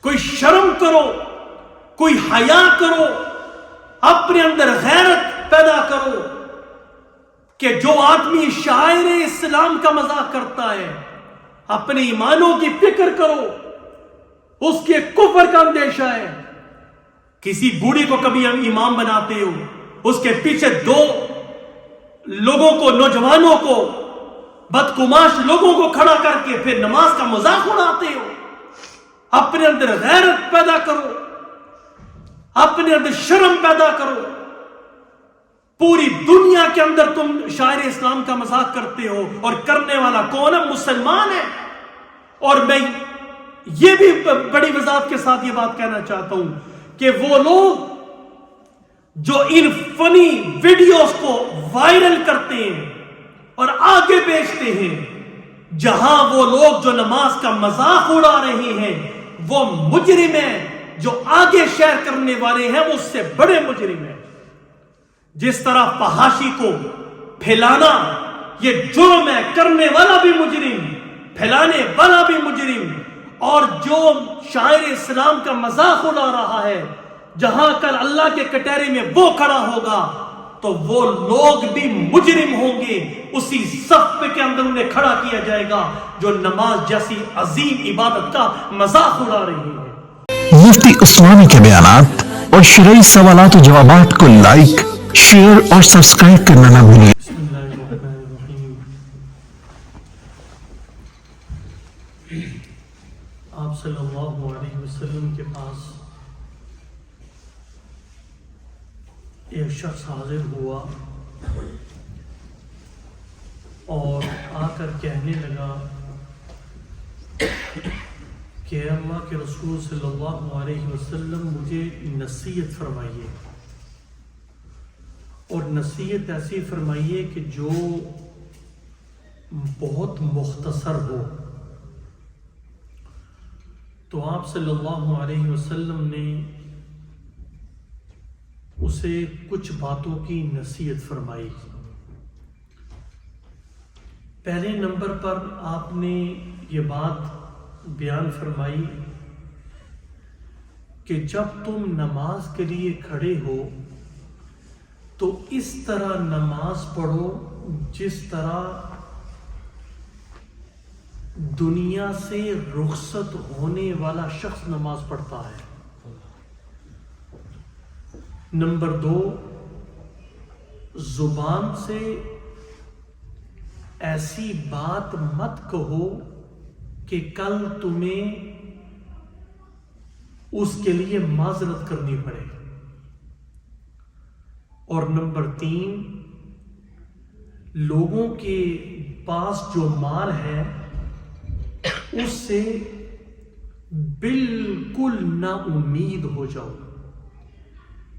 کوئی شرم کرو، کوئی حیا کرو، اپنے اندر غیرت پیدا کرو کہ جو آدمی شاعر اسلام کا مذاق کرتا ہے اپنے ایمانوں کی فکر کرو، اس کے کفر کا اندیشہ ہے۔ کسی بوڑھی کو کبھی امام بناتے ہو، اس کے پیچھے دو لوگوں کو، نوجوانوں کو، بدقماش لوگوں کو کھڑا کر کے پھر نماز کا مذاق اڑاتے ہو۔ اپنے اندر غیرت پیدا کرو، اپنے اندر شرم پیدا کرو۔ پوری دنیا کے اندر تم شاعر اسلام کا مذاق کرتے ہو، اور کرنے والا کون ہے؟ مسلمان ہے۔ اور میں یہ بھی بڑی وضاحت کے ساتھ یہ بات کہنا چاہتا ہوں کہ وہ لوگ جو ان فنی ویڈیوز کو وائرل کرتے ہیں اور آگے بیچتے ہیں، جہاں وہ لوگ جو نماز کا مذاق اڑا رہے ہیں وہ مجرم ہیں، جو آگے شیئر کرنے والے ہیں وہ اس سے بڑے مجرم ہیں۔ جس طرح فحاشی کو پھیلانا یہ جرم ہے، کرنے والا بھی مجرم، پھیلانے والا بھی مجرم، اور جو شاعر اسلام کا مذاق اڑا رہا ہے، جہاں کل اللہ کے کٹہرے میں وہ کھڑا ہوگا تو وہ لوگ بھی مجرم ہوں گے۔ اسی صف کے اندر انہیں کھڑا کیا جائے گا جو نماز جیسی عظیم عبادت کا مذاق اڑا رہی ہے۔ مفتی عثمانی کے بیانات اور شرعی سوالات و جوابات کو لائک، شیئر اور سبسکرائب کرنا نہ بھولیں۔ بسم اللہ الرحمن الرحیم۔ آپ صلی اللہ علیہ وسلم کے پاس ایک شخص حاضر ہوا اور آ کر کہنے لگا کہ اللہ کے رسول صلی اللہ علیہ وسلم مجھے نصیحت فرمائیے، اور نصیحت ایسی فرمائیے کہ جو بہت مختصر ہو۔ تو آپ صلی اللہ علیہ وسلم نے اسے کچھ باتوں کی نصیحت فرمائی۔ پہلے نمبر پر آپ نے یہ بات بیان فرمائی کہ جب تم نماز کے لیے کھڑے ہو تو اس طرح نماز پڑھو جس طرح دنیا سے رخصت ہونے والا شخص نماز پڑھتا ہے۔ نمبر 2، زبان سے ایسی بات مت کہو کہ کل تمہیں اس کے لیے معذرت کرنی پڑے۔ اور نمبر 3، لوگوں کے پاس جو مال ہے اس سے بالکل نا امید ہو جاؤ۔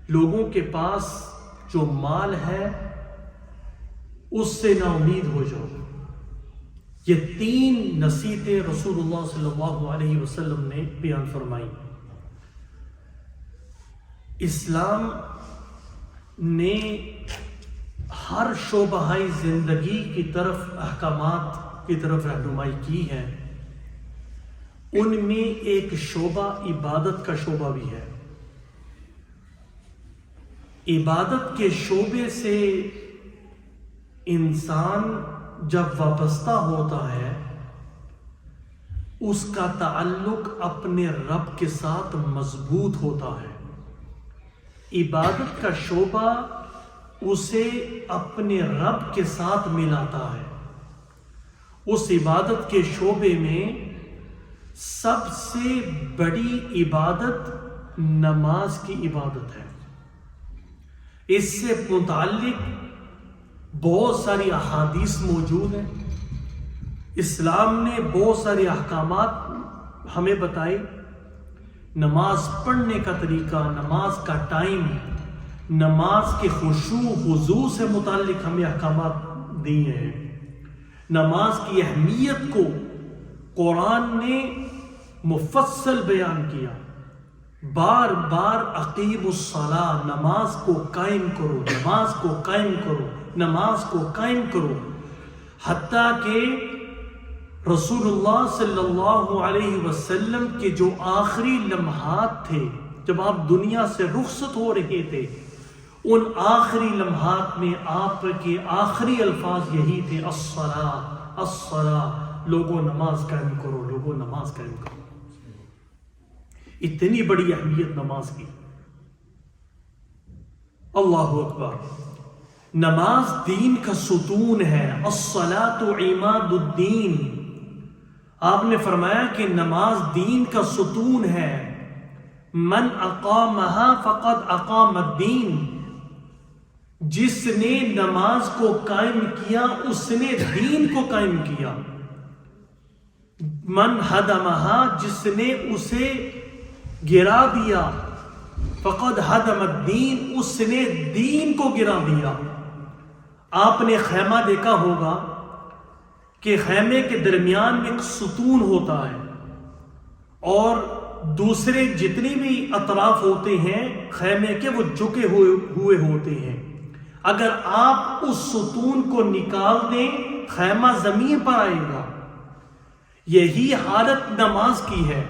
لوگوں کے پاس جو مال ہے اس سے نا امید ہو جاؤ۔ یہ 3 نصیحتیں رسول اللہ صلی اللہ علیہ وسلم نے بیان فرمائی۔ اسلام نے ہر شعبہ زندگی کی طرف احکامات کی طرف رہنمائی کی ہے، ان میں ایک شعبہ عبادت کا شعبہ بھی ہے۔ عبادت کے شعبے سے انسان جب وابستہ ہوتا ہے اس کا تعلق اپنے رب کے ساتھ مضبوط ہوتا ہے۔ عبادت کا شعبہ اسے اپنے رب کے ساتھ ملاتا ہے۔ اس عبادت کے شعبے میں سب سے بڑی عبادت نماز کی عبادت ہے۔ اس سے متعلق بہت ساری احادیث موجود ہیں۔ اسلام نے بہت سارے احکامات ہمیں بتائے، نماز پڑھنے کا طریقہ، نماز کا ٹائم، نماز کے خشوع خضوع سے متعلق ہمیں احکامات دیے ہیں۔ نماز کی اہمیت کو قرآن نے مفصل بیان کیا، بار بار اقیموا الصلاۃ، نماز کو قائم کرو، نماز کو قائم کرو، نماز کو قائم کرو، حتیٰ کہ رسول اللہ صلی اللہ علیہ وسلم کے جو آخری لمحات تھے جب آپ دنیا سے رخصت ہو رہے تھے، ان آخری لمحات میں آپ کے آخری الفاظ یہی تھے، الصلاۃ الصلاۃ، لوگوں نماز قائم کرو، لوگوں نماز قائم کرو۔ اتنی بڑی اہمیت نماز کی۔ اللہ اکبر۔ نماز دین کا ستون ہے، الصلاۃ عماد الدین۔ آپ نے فرمایا کہ نماز دین کا ستون ہے، من اقامها فقد اقام الدین، جس نے نماز کو قائم کیا اس نے دین کو قائم کیا۔ من ہدمها، جس نے اسے گرا دیا، فقد ہدم الدین، اس نے دین کو گرا دیا۔ آپ نے خیمہ دیکھا ہوگا کہ خیمے کے درمیان میں ایک ستون ہوتا ہے اور دوسرے جتنی بھی اطراف ہوتے ہیں خیمے کے وہ جھکے ہوئے ہوتے ہیں۔ اگر آپ اس ستون کو نکال دیں خیمہ زمین پر آئے گا۔ یہی حالت نماز کی ہے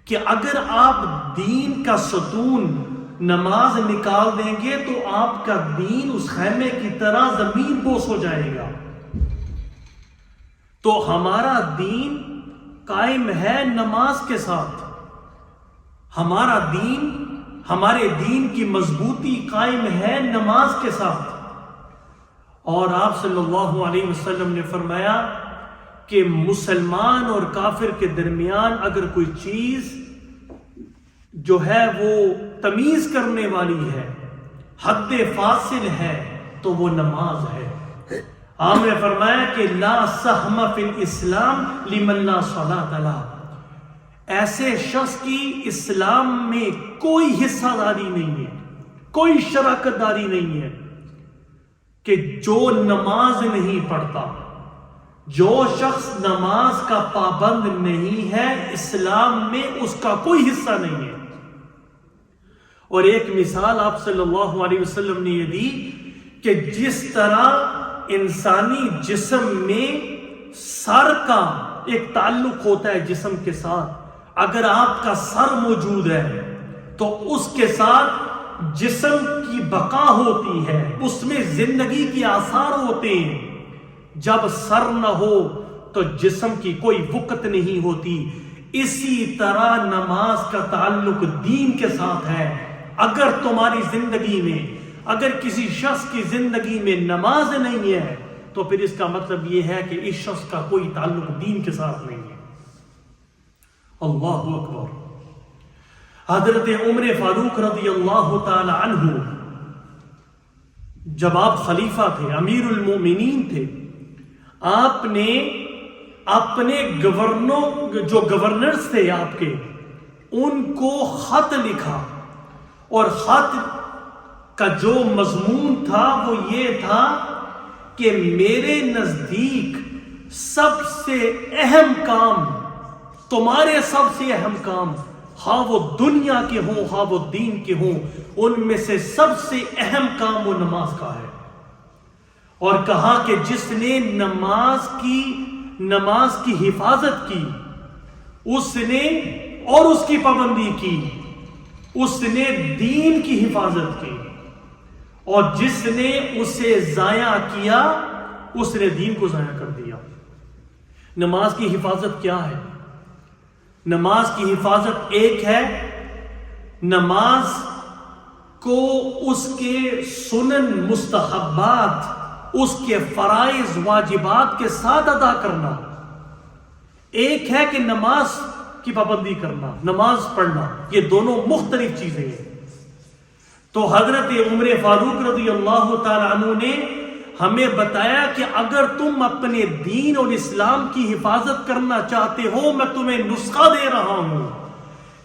کہ اگر آپ دین کا ستون نماز نکال دیں گے تو آپ کا دین اس خیمے کی طرح زمین بوس ہو جائے گا۔ تو ہمارا دین قائم ہے نماز کے ساتھ۔ ہمارا دین، ہمارے دین کی مضبوطی قائم ہے نماز کے ساتھ۔ اور آپ صلی اللہ علیہ وسلم نے فرمایا کہ مسلمان اور کافر کے درمیان اگر کوئی چیز جو ہے وہ تمیز کرنے والی ہے، حد فاصل ہے، تو وہ نماز ہے۔ آپ نے فرمایا کہ لا سہم فی الاسلام لمن لا صلاۃ لہ، ایسے شخص کی اسلام میں کوئی حصہ داری نہیں ہے، کوئی شراکت داری نہیں ہے کہ جو نماز نہیں پڑھتا۔ جو شخص نماز کا پابند نہیں ہے اسلام میں اس کا کوئی حصہ نہیں ہے۔ اور ایک مثال آپ صلی اللہ علیہ وسلم نے یہ دی کہ جس طرح انسانی جسم میں سر کا ایک تعلق ہوتا ہے جسم کے ساتھ، اگر آپ کا سر موجود ہے تو اس کے ساتھ جسم کی بقا ہوتی ہے، اس میں زندگی کے آثار ہوتے ہیں۔ جب سر نہ ہو تو جسم کی کوئی وقت نہیں ہوتی۔ اسی طرح نماز کا تعلق دین کے ساتھ ہے۔ اگر تمہاری زندگی میں، اگر کسی شخص کی زندگی میں نماز نہیں ہے تو پھر اس کا مطلب یہ ہے کہ اس شخص کا کوئی تعلق دین کے ساتھ نہیں ہے۔ اللہ اکبر۔ حضرت عمر فاروق رضی اللہ تعالی عنہ جب آپ خلیفہ تھے، امیر المومنین تھے، آپ نے اپنے جو گورنرز تھے آپ کے، ان کو خط لکھا، اور خط کا جو مضمون تھا وہ یہ تھا کہ میرے نزدیک سب سے اہم کام، تمہارے سب سے اہم کام، ہاں وہ دنیا کے ہوں ہاں وہ دین کے ہوں، ان میں سے سب سے اہم کام وہ نماز کا ہے۔ اور کہا کہ جس نے نماز کی حفاظت کی، اس نے اور اس کی پابندی کی، اس نے دین کی حفاظت کی، اور جس نے اسے ضائع کیا اس نے دین کو ضائع کر دیا۔ نماز کی حفاظت کیا ہے؟ نماز کی حفاظت ایک ہے، نماز کو اس کے سنن مستحبات، اس کے فرائض واجبات کے ساتھ ادا کرنا۔ ایک ہے کہ نماز کی پابندی کرنا، نماز پڑھنا، یہ دونوں مختلف چیزیں ہیں۔ تو حضرت عمر فاروق رضی اللہ تعالی عنہ نے ہمیں بتایا کہ اگر تم اپنے دین اور اسلام کی حفاظت کرنا چاہتے ہو، میں تمہیں نسخہ دے رہا ہوں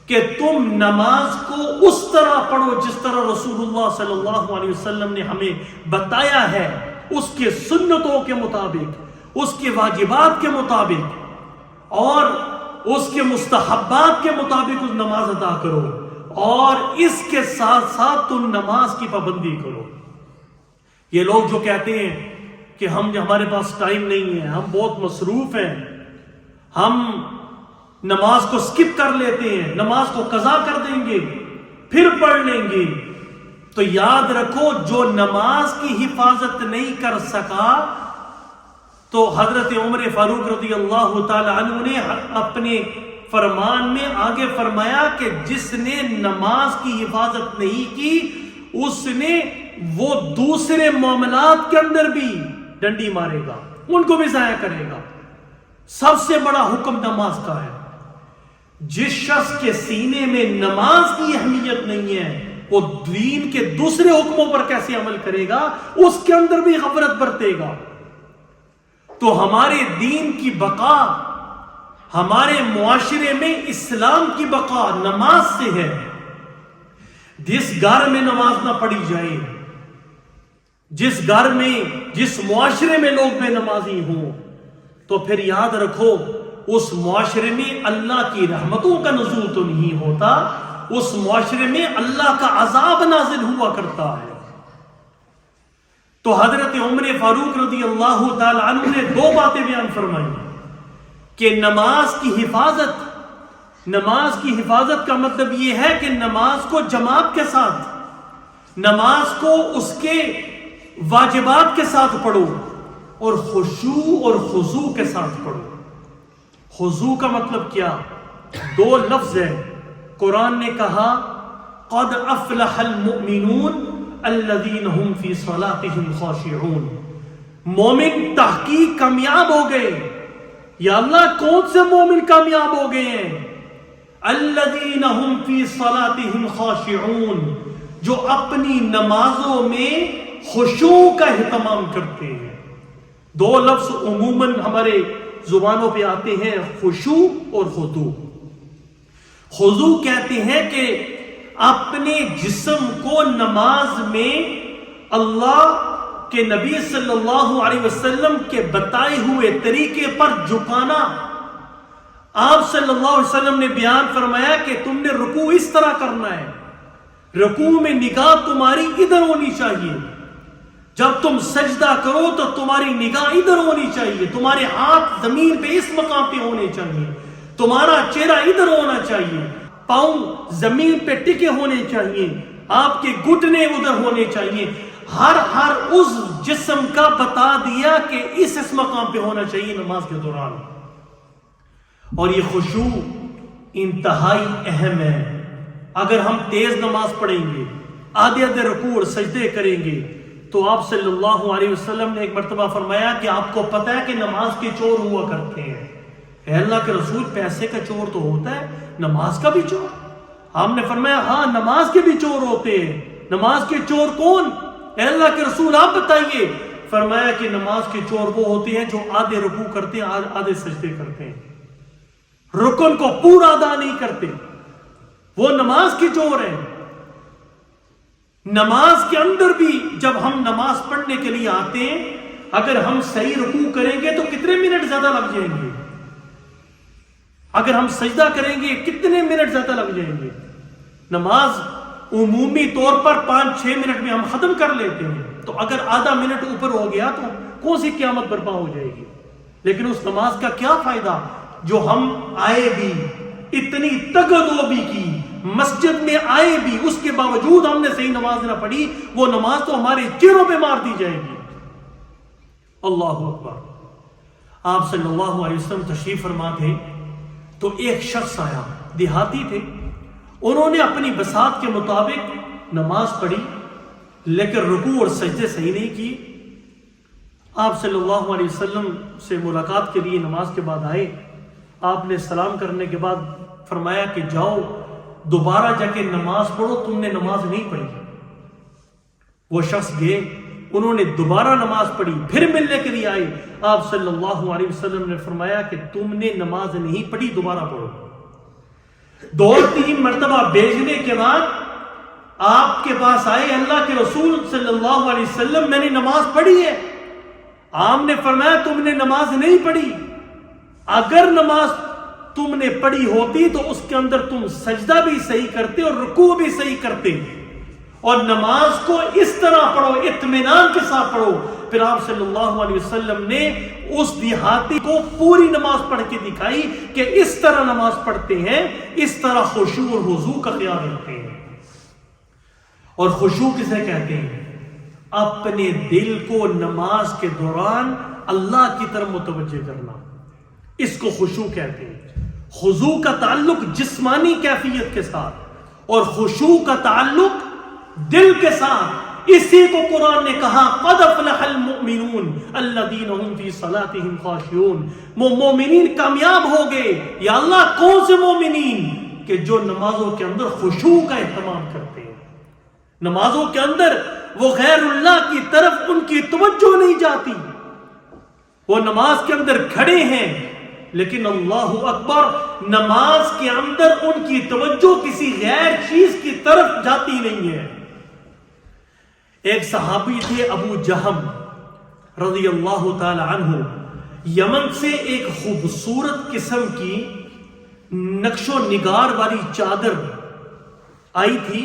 کہ تم نماز کو اس طرح پڑھو جس طرح رسول اللہ صلی اللہ علیہ وسلم نے ہمیں بتایا ہے، اس کے سنتوں کے مطابق، اس کے واجبات کے مطابق اور اس کے مستحبات کے مطابق اس نماز ادا کرو، اور اس کے ساتھ ساتھ تم نماز کی پابندی کرو۔ یہ لوگ جو کہتے ہیں کہ ہمارے پاس ٹائم نہیں ہے، ہم بہت مصروف ہیں، ہم نماز کو سکپ کر لیتے ہیں، نماز کو قضا کر دیں گے پھر پڑھ لیں گے. تو یاد رکھو جو نماز کی حفاظت نہیں کر سکا تو حضرت عمر فاروق رضی اللہ تعالی عنہ نے اپنے فرمان میں آگے فرمایا کہ جس نے نماز کی حفاظت نہیں کی اس نے وہ دوسرے معاملات کے اندر بھی ڈنڈی مارے گا، ان کو بھی ضائع کرے گا. سب سے بڑا حکم نماز کا ہے. جس شخص کے سینے میں نماز کی اہمیت نہیں ہے وہ دین کے دوسرے حکموں پر کیسے عمل کرے گا، اس کے اندر بھی غفلت برتے گا. تو ہمارے دین کی بقا، ہمارے معاشرے میں اسلام کی بقا نماز سے ہے. جس گھر میں نماز نہ پڑھی جائے، جس گھر میں جس معاشرے میں لوگ بے نمازی ہوں، تو پھر یاد رکھو اس معاشرے میں اللہ کی رحمتوں کا نزول تو نہیں ہوتا، اس معاشرے میں اللہ کا عذاب نازل ہوا کرتا ہے. تو حضرت عمر فاروق رضی اللہ تعالی عنہ نے دو باتیں بیان فرمائی کہ نماز کی حفاظت کا مطلب یہ ہے کہ نماز کو جماعت کے ساتھ، نماز کو اس کے واجبات کے ساتھ پڑھو اور خشوع اور خضوع کے ساتھ پڑھو. خضوع کا مطلب کیا؟ دو لفظ ہے. قرآن نے کہا قد افلح المؤمنون الذین هم فی صلاتهم خاشعون. مومن تحقیق کامیاب ہو گئے. یا اللہ کون سے مومن کامیاب ہو گئے ہیں؟ الذین هم فی صلاتهم خاشعون، جو اپنی نمازوں میں خشوع کا اہتمام کرتے ہیں. دو لفظ عموماً ہمارے زبانوں پہ آتے ہیں، خشوع اور خضوع. خضوع کہتے ہیں کہ اپنے جسم کو نماز میں اللہ کے نبی صلی اللہ علیہ وسلم کے بتائے ہوئے طریقے پر جھکانا. آپ صلی اللہ علیہ وسلم نے بیان فرمایا کہ تم نے رکوع اس طرح کرنا ہے، رکوع میں نگاہ تمہاری ادھر ہونی چاہیے، جب تم سجدہ کرو تو تمہاری نگاہ ادھر ہونی چاہیے، تمہارے ہاتھ زمین پہ اس مقام پہ ہونے چاہیے، تمہارا چہرہ ادھر ہونا چاہیے، پاؤں زمین پہ ٹکے ہونے چاہیے، آپ کے گھٹنے ادھر ہونے چاہیے. ہر اس جسم کا بتا دیا کہ اس مقام پہ ہونا چاہیے نماز کے دوران. اور یہ خشوع انتہائی اہم ہے. اگر ہم تیز نماز پڑھیں گے، آدھے رکوع اور سجدے کریں گے، تو آپ صلی اللہ علیہ وسلم نے ایک مرتبہ فرمایا کہ آپ کو پتہ ہے کہ نماز کے چور ہوا کرتے ہیں. اے اللہ کے رسول، پیسے کا چور تو ہوتا ہے، نماز کا بھی چور؟ ہم نے فرمایا ہاں، نماز کے بھی چور ہوتے ہیں. نماز کے چور کون؟ اے اللہ کے رسول آپ بتائیے. فرمایا کہ نماز کے چور وہ ہوتے ہیں جو آدھے رکوع کرتے ہیں، آدھے سجدے کرتے ہیں، رکن کو پورا ادا نہیں کرتے، وہ نماز کے چور ہیں. نماز کے اندر بھی جب ہم نماز پڑھنے کے لیے آتے ہیں، اگر ہم صحیح رکوع کریں گے تو کتنے منٹ زیادہ لگ جائیں گے، اگر ہم سجدہ کریں گے کتنے منٹ زیادہ لگ جائیں گے. نماز عمومی طور پر 5-6 منٹ میں ہم ختم کر لیتے ہیں، تو اگر آدھا منٹ اوپر ہو گیا تو کون سی قیامت برپا ہو جائے گی. لیکن اس نماز کا کیا فائدہ جو ہم آئے بھی، اتنی تگدوبی کی، مسجد میں آئے بھی، اس کے باوجود ہم نے صحیح نماز نہ پڑھی، وہ نماز تو ہمارے چہروں پہ مار دی جائے گی. اللہ اکبر. آپ صلی اللہ علیہ وسلم تشریف فرما تھے تو ایک شخص آیا، دیہاتی تھے، انہوں نے اپنی بساط کے مطابق نماز پڑھی لیکن رکوع اور سجدے صحیح نہیں کیے. آپ صلی اللہ علیہ وسلم سے ملاقات کے لیے نماز کے بعد آئے. آپ نے سلام کرنے کے بعد فرمایا کہ جاؤ دوبارہ جا کے نماز پڑھو، تم نے نماز نہیں پڑھی. وہ شخص گئے، انہوں نے دوبارہ نماز پڑھی، پھر ملنے کے لیے آئے. آپ صلی اللہ علیہ وسلم نے فرمایا کہ تم نے نماز نہیں پڑھی، دوبارہ پڑھو. 2-3 مرتبہ بھیجنے کے بعد آپ کے پاس آئے، اللہ کے رسول صلی اللہ علیہ وسلم میں نے نماز پڑھی ہے. آپ نے فرمایا تم نے نماز نہیں پڑھی. اگر نماز تم نے پڑھی ہوتی تو اس کے اندر تم سجدہ بھی صحیح کرتے اور رکوع بھی صحیح کرتے، اور نماز کو اس طرح پڑھو، اطمینان کے ساتھ پڑھو پھر آپ صلی اللہ علیہ وسلم نے اس دیہاتی کو پوری نماز پڑھ کے دکھائی کہ اس طرح نماز پڑھتے ہیں، اس طرح خشوع اور وضو کا خیال رکھتے ہیں۔ اور خشوع کسے کہتے ہیں؟ اپنے دل کو نماز کے دوران اللہ کی طرف متوجہ کرنا، اس کو خشوع کہتے ہیں۔ خضوع کا تعلق جسمانی کیفیت کے ساتھ اور خشوع کا تعلق دل کے ساتھ۔ اسی کو قرآن نے کہا قد افلح المؤمنون الذین هم فی صلاتهم خاشعون، وہ مومنین کامیاب ہو گئے۔ یا اللہ کون سے مومنین؟ کہ جو نمازوں کے اندر خشوع کا اہتمام کرتے ہیں، نمازوں کے اندر وہ غیر اللہ کی طرف ان کی توجہ نہیں جاتی، وہ نماز کے اندر کھڑے ہیں لیکن اللہ اکبر، نماز کے اندر ان کی توجہ کسی غیر چیز کی طرف جاتی نہیں ہے۔ ایک صحابی تھے ابو جہم رضی اللہ تعالی عنہ، یمن سے ایک خوبصورت قسم کی نقش و نگار والی چادر آئی تھی،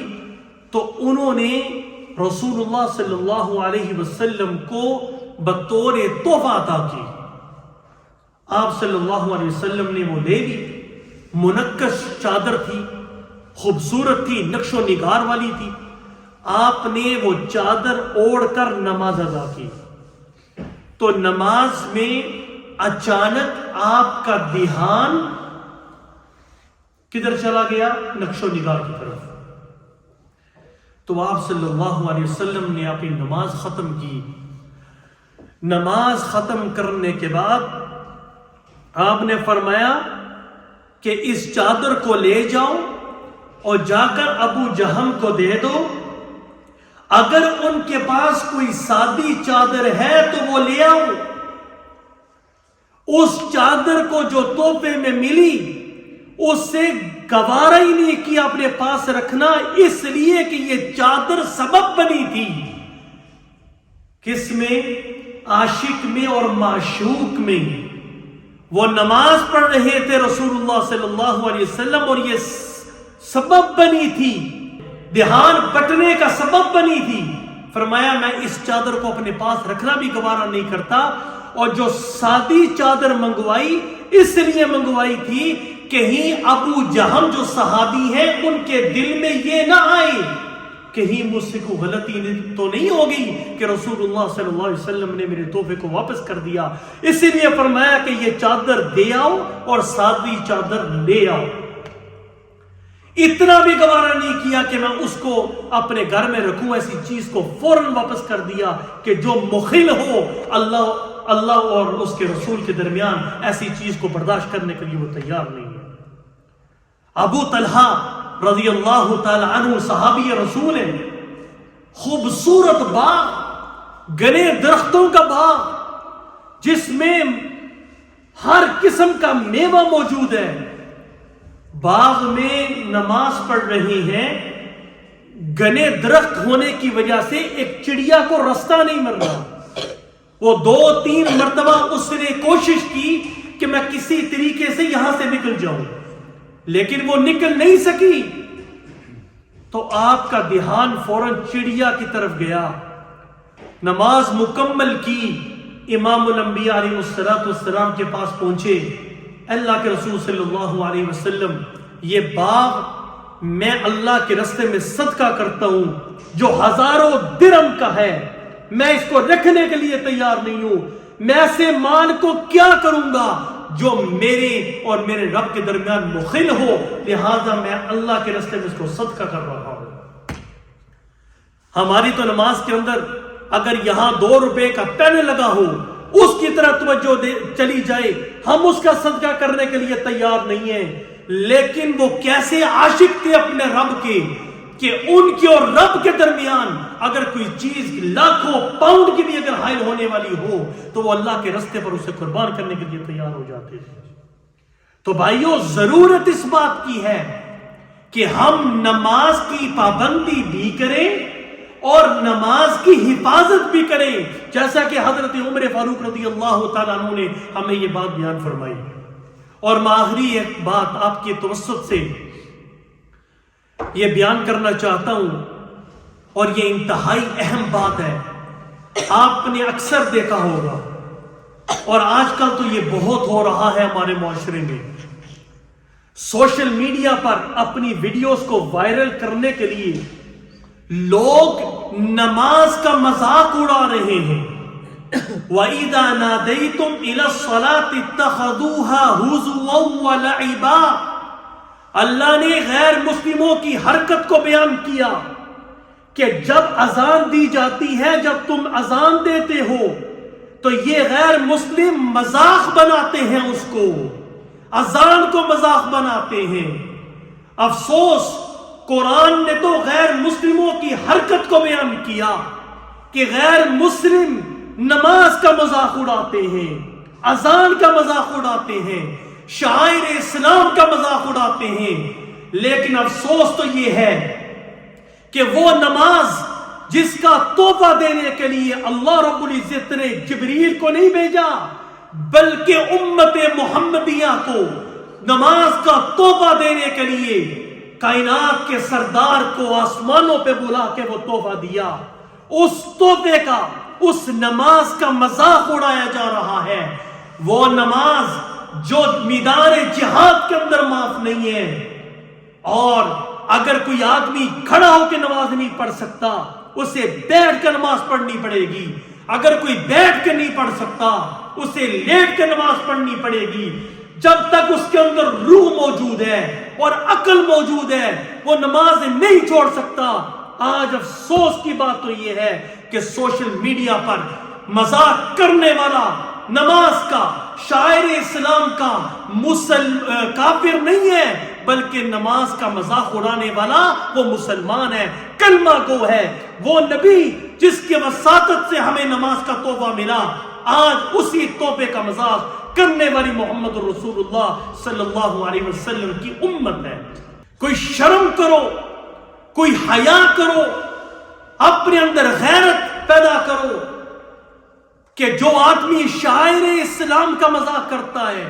تو انہوں نے رسول اللہ صلی اللہ علیہ وسلم کو بطور تحفہ عطا کی۔ آپ صلی اللہ علیہ وسلم نے وہ لے لی، منقش چادر تھی، خوبصورت تھی، نقش و نگار والی تھی۔ آپ نے وہ چادر اوڑھ کر نماز ادا کی، تو نماز میں اچانک آپ کا دھیان کدھر چلا گیا؟ نقش و نگار کی طرف۔ تو آپ صلی اللہ علیہ وسلم نے اپنی نماز ختم کی۔ نماز ختم کرنے کے بعد آپ نے فرمایا کہ اس چادر کو لے جاؤ اور جا کر ابو جہم کو دے دو، اگر ان کے پاس کوئی سادی چادر ہے تو وہ لے آؤ۔ اس چادر کو جو تحفے میں ملی اس سے گوارا ہی نہیں کیا اپنے پاس رکھنا، اس لیے کہ یہ چادر سبب بنی تھی کس میں؟ عاشق میں اور معشوق میں۔ وہ نماز پڑھ رہے تھے رسول اللہ صلی اللہ علیہ وسلم، اور یہ سبب بنی تھی، دھیان بٹنے کا سبب بنی تھی۔ فرمایا میں اس چادر کو اپنے پاس رکھنا بھی گوارا نہیں کرتا، اور جو سادی چادر منگوائی اس لیے منگوائی تھی کہیں ابو جہم جو صحابی ہیں ان کے دل میں یہ نہ آئے کہیں مجھ سے کوئی غلطی تو نہیں ہوگی کہ رسول اللہ صلی اللہ علیہ وسلم نے میرے تحفے کو واپس کر دیا۔ اسی لیے فرمایا کہ یہ چادر دے آؤ اور سادی چادر لے آؤ۔ اتنا بھی گوارا نہیں کیا کہ میں اس کو اپنے گھر میں رکھوں، ایسی چیز کو فوراً واپس کر دیا کہ جو مخل ہو اللہ اور اس کے رسول کے درمیان ایسی چیز کو برداشت کرنے کے لیے وہ تیار نہیں ہے۔ ابو طلحہ رضی اللہ تعالی عنہ صحابی رسول ہیں، خوبصورت باغ، گھنے درختوں کا باغ جس میں ہر قسم کا میوہ موجود ہے، باغ میں نماز پڑھ رہی ہیں، گھنے درخت ہونے کی وجہ سے ایک چڑیا کو رستہ نہیں مل رہا۔ وہ 2-3 مرتبہ اس نے کوشش کی کہ میں کسی طریقے سے یہاں سے نکل جاؤں، لیکن وہ نکل نہیں سکی۔ تو آپ کا دھیان فوراً چڑیا کی طرف گیا۔ نماز مکمل کی، امام الانبیاء علیہ السلام کے پاس پہنچے، اللہ کے رسول صلی اللہ علیہ وسلم یہ باغ میں اللہ کے راستے میں صدقہ کرتا ہوں جو ہزاروں درہم کا ہے، میں اس کو رکھنے کے لیے تیار نہیں ہوں، میں ایسے مال کو کیا کروں گا جو میرے اور میرے رب کے درمیان مخل ہو، لہذا میں اللہ کے راستے میں اس کو صدقہ کر رہا ہوں۔ ہماری تو نماز کے اندر اگر یہاں 2 روپے کا پین لگا ہو اس کی طرح توجہ چلی جائے، ہم اس کا صدقہ کرنے کے لیے تیار نہیں ہیں۔ لیکن وہ کیسے عاشق تھے اپنے رب کے کہ ان کے اور رب کے درمیان اگر کوئی چیز لاکھوں پاؤنڈ کی بھی اگر حائل ہونے والی ہو تو وہ اللہ کے راستے پر اسے قربان کرنے کے لیے تیار ہو جاتے ہیں۔ تو بھائیوں، ضرورت اس بات کی ہے کہ ہم نماز کی پابندی بھی کریں اور نماز کی حفاظت بھی کریں، جیسا کہ حضرت عمر فاروق رضی اللہ تعالیٰ عنہ نے ہمیں یہ بات بیان فرمائی۔ اور میں آخری ایک بات آپ کی توسط سے یہ بیان کرنا چاہتا ہوں، اور یہ انتہائی اہم بات ہے۔ آپ نے اکثر دیکھا ہوگا، اور آج کل تو یہ بہت ہو رہا ہے ہمارے معاشرے میں، سوشل میڈیا پر اپنی ویڈیوز کو وائرل کرنے کے لیے لوگ نماز کا مذاق اڑا رہے ہیں۔ وَإِذَا نَادَيْتُمْ إِلَى الصَّلَاةِ اتَّخَذُوهَا هُزُوًا وَلَعِبًا۔ اللہ نے غیر مسلموں کی حرکت کو بیان کیا کہ جب اذان دی جاتی ہے، جب تم اذان دیتے ہو تو یہ غیر مسلم مذاق بناتے ہیں، اس کو اذان کو مذاق بناتے ہیں۔ افسوس، قرآن نے تو غیر مسلموں کی حرکت کو بیان کیا کہ غیر مسلم نماز کا مذاق اڑاتے ہیں، اذان کا مذاق اڑاتے ہیں، شعائر اسلام کا مذاق اڑاتے ہیں۔ لیکن افسوس تو یہ ہے کہ وہ نماز جس کا تحفہ دینے کے لیے اللہ رب العزت نے جبریل کو نہیں بھیجا، بلکہ امت محمدیہ کو نماز کا تحفہ دینے کے لیے کائنات کے سردار کو آسمانوں پہ بلا کے وہ تحفہ دیا، اس تحفے کا، اس نماز کا مذاق اڑایا جا رہا ہے۔ وہ نماز جو میدان جہاد کے اندر معاف نہیں ہے، اور اگر کوئی آدمی کھڑا ہو کے نماز نہیں پڑھ سکتا، اسے بیٹھ کر نماز پڑھنی پڑے گی۔ اگر کوئی بیٹھ کے نہیں پڑھ سکتا، اسے لیٹ کے نماز پڑھنی پڑے گی۔ جب تک اس کے اندر روح موجود ہے اور عقل موجود ہے، وہ نماز نہیں چھوڑ سکتا۔ آج افسوس کی بات تو یہ ہے کہ سوشل میڈیا پر مذاق کرنے والا نماز کا، شاعر اسلام کا کافر نہیں ہے، بلکہ نماز کا مذاق اڑانے والا وہ مسلمان ہے، کلمہ گو ہے۔ وہ نبی جس کے وساطت سے ہمیں نماز کا تحفہ ملا، آج اسی تحفے کا مذاق کرنے والی محمد رسول اللہ صلی اللہ علیہ وسلم کی امت ہے۔ کوئی شرم کرو، کوئی حیا کرو، اپنے اندر غیرت پیدا کرو کہ جو آدمی شاعر اسلام کا مذاق کرتا ہے،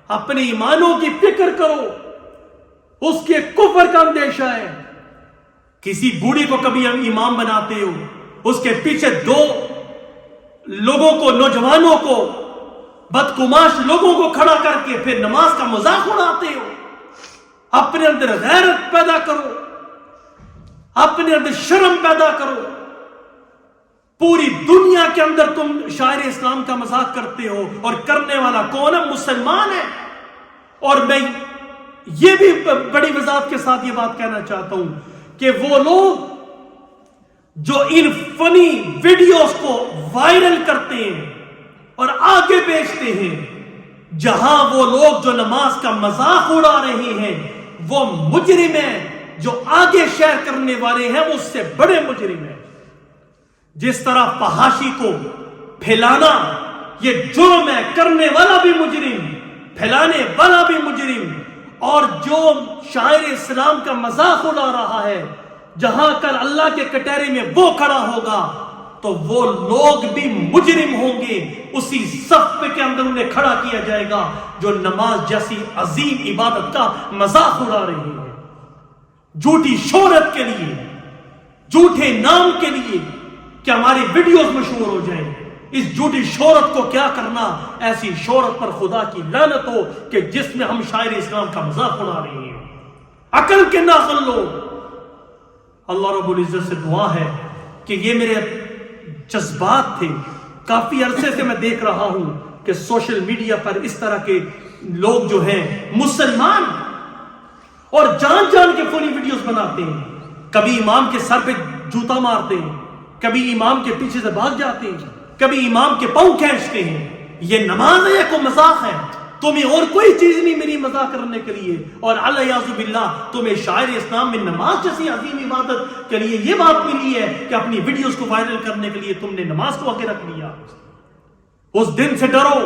اپنے ایمانوں کی فکر کرو، اس کے کفر کا اندیشہ ہے۔ کسی بوڑھی کو کبھی امام بناتے ہو، اس کے پیچھے دو لوگوں کو، نوجوانوں کو، بدقماش لوگوں کو کھڑا کر کے پھر نماز کا مذاق اڑاتے ہو۔ اپنے اندر غیرت پیدا کرو، اپنے اندر شرم پیدا کرو۔ پوری دنیا کے اندر تم شاعر اسلام کا مذاق کرتے ہو، اور کرنے والا کون ہے؟ مسلمان ہے۔ اور میں یہ بھی بڑی وضاحت کے ساتھ یہ بات کہنا چاہتا ہوں کہ وہ لوگ جو ان فنی ویڈیوز کو وائرل کرتے ہیں اور آگے بیچتے ہیں، جہاں وہ لوگ جو نماز کا مذاق اڑا رہے ہیں وہ مجرم ہیں، جو آگے شیئر کرنے والے ہیں وہ اس سے بڑے مجرم ہیں۔ جس طرح فحاشی کو پھیلانا یہ جرم ہے، کرنے والا بھی مجرم، پھیلانے والا بھی مجرم، اور جو شاعر اسلام کا مذاق اڑا رہا ہے، جہاں کل اللہ کے کٹہرے میں وہ کھڑا ہوگا تو وہ لوگ بھی مجرم ہوں گے۔ اسی صف کے اندر انہیں کھڑا کیا جائے گا جو نماز جیسی عظیم عبادت کا مذاق اڑا رہے ہیں، جھوٹی شہرت کے لیے، جھوٹے نام کے لیے کہ ہماری ویڈیوز مشہور ہو جائیں۔ اس جھوٹی شہرت کو کیا کرنا؟ ایسی شہرت پر خدا کی لعنت ہو کہ جس میں ہم شاعر اسلام کا مذاق اڑا رہے ہیں۔ عقل کے ناقل لوگ، اللہ رب العزت سے دعا ہے کہ یہ میرے جذبات تھے۔ کافی عرصے سے میں دیکھ رہا ہوں کہ سوشل میڈیا پر اس طرح کے لوگ جو ہیں مسلمان، اور جان جان کے فنی ویڈیوز بناتے ہیں، کبھی امام کے سر پہ جوتا مارتے ہیں، کبھی امام کے پیچھے سے بھاگ جاتے ہیں، کبھی امام کے پاؤں کھینچتے ہیں۔ یہ نماز ہے یا کوئی مذاق ہے؟ تمہیں اور کوئی چیز نہیں ملی مذاق کرنے کے لیے، اور الیاذ باللہ تمہیں شاعر اسلام میں نماز جیسی عظیم عبادت کے لیے یہ بات ملی ہے کہ اپنی ویڈیوز کو وائرل کرنے کے لیے تم نے نماز کو آگے رکھ لیا۔ اس دن سے ڈرو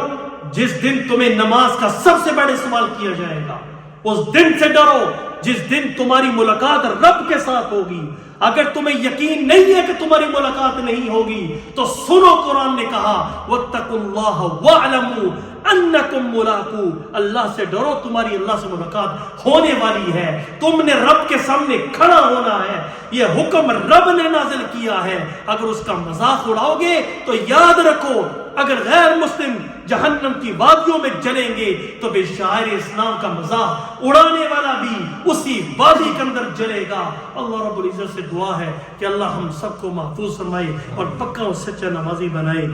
جس دن تمہیں نماز کا سب سے بڑا سوال کیا جائے گا۔ اس دن سے ڈرو جس دن تمہاری ملاقات رب کے ساتھ ہوگی. اگر تمہیں یقین نہیں ہے کہ تمہاری ملاقات نہیں ہوگی تو سنو قرآن نے کہا واتقوا اللہ واعلموا انکم ملاقو. اللہ سے ڈرو, تمہاری اللہ سے ملاقات ہونے والی ہے, تم نے رب کے سامنے کھڑا ہونا ہے. یہ حکم رب نے نازل کیا ہے. اگر اس کا مذاق اڑاؤ گے تو یاد رکھو اگر غیر مسلم جہنم کی وادیوں میں جلیں گے تو بے شاعر اسلام کا مذاق اڑانے والا بھی اسی وادی کے اندر جلے گا. اللہ رب العزت سے دعا ہے کہ اللہ ہم سب کو محفوظ فرمائے اور پکا اور سچا نمازی بنائے.